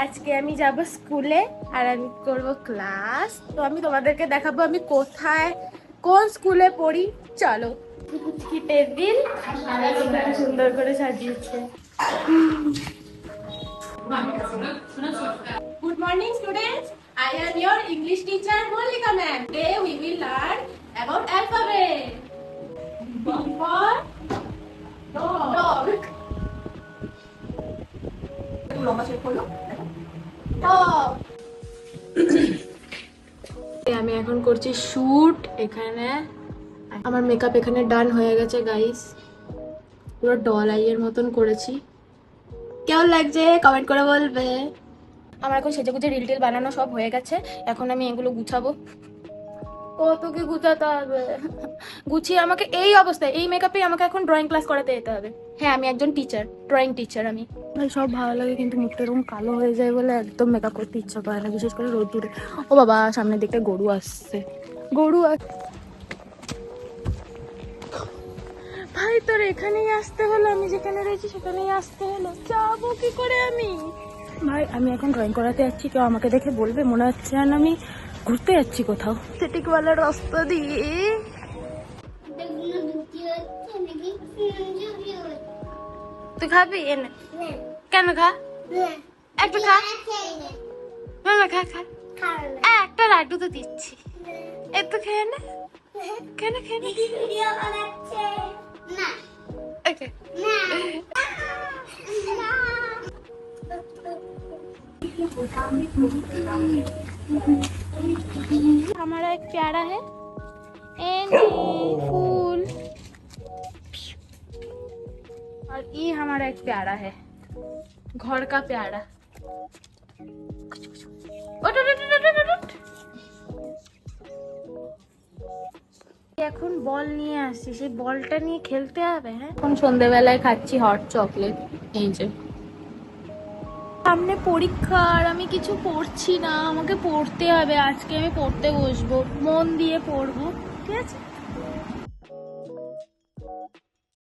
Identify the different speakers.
Speaker 1: আজকে আমি যাব স্কুলে আর আমি করব ক্লাস। তো আমি তোমাদেরকে দেখাবো আমি কোথায় কোন স্কুলে পড়ি। চলো। কি টেবিল আর এখানে সুন্দর করে সাজিয়েছে। Good morning, students. I am your English teacher, Monika ma'am. Today we will learn about alphabet. B for dog. Dog. আমি এখন করছি শুট এখানে। আমার মেকআপ এখানে ডান হয়ে গেছে গাইস, পুরো ডল আইয়ের মতন করেছি। কেমন লাগছে কমেন্ট করে বলবে। আমার এখন সেজেগুজে রিল টিল বানানো সব হয়ে গেছে, এখন আমি এগুলো গুছাবো। কত কি গুছাতে হবে, গুছিয়ে আমাকে এই অবস্থায় এই মেকআপে আমাকে এখন ড্রয়িং ক্লাস করাতে যেতে হবে। হ্যাঁ আমি একজন টিচার, ড্রয়িং টিচার আমি। সব ভালো লাগে কিন্তু মুখটা এরকম কালো হয়ে যায় বলে একদম মেকআপ করতে ইচ্ছা করে না, বিশেষ করে রোদ্দুরে। ও বাবা সামনের দিকটা গরু আসছে, গরু ভাই তোর এখানেই আসতে হলো, আমি যেখানে রয়েছি সেখানেই আসতে হলো, যাবো কি করে আমি? ভাই আমি এখন ড্রয়িং করাতে যাচ্ছি, কেউ আমাকে দেখে বলবে মনে হচ্ছে না আমি ঘুরতে যাচ্ছি কোথাও। সিটিকওয়ালার রাস্তা দিয়ে। তুই খাবি এনে? কেন খা, একটা খা মামা, খা খা একটা লাড্ডু তো দিচ্ছি, একটু খেয়ে নে। কেন খেয়ে নে? Okay. हमारा एक प्यारा है एंडी फूल, और ये हमारा एक प्यारा है घर का प्यारा। এখন বল নিয়ে আসছি, সেই বলটা নিয়ে খেলতে হবে। হ্যাঁ এখন সন্ধ্যেবেলায় খাচ্ছি হট চকলেট। এই যে সামনে পরীক্ষা আর আমি কিছু পড়ছি না, আমাকে পড়তে হবে। আজকে আমি পড়তে বসবো, মন দিয়ে পড়বো, ঠিক আছে?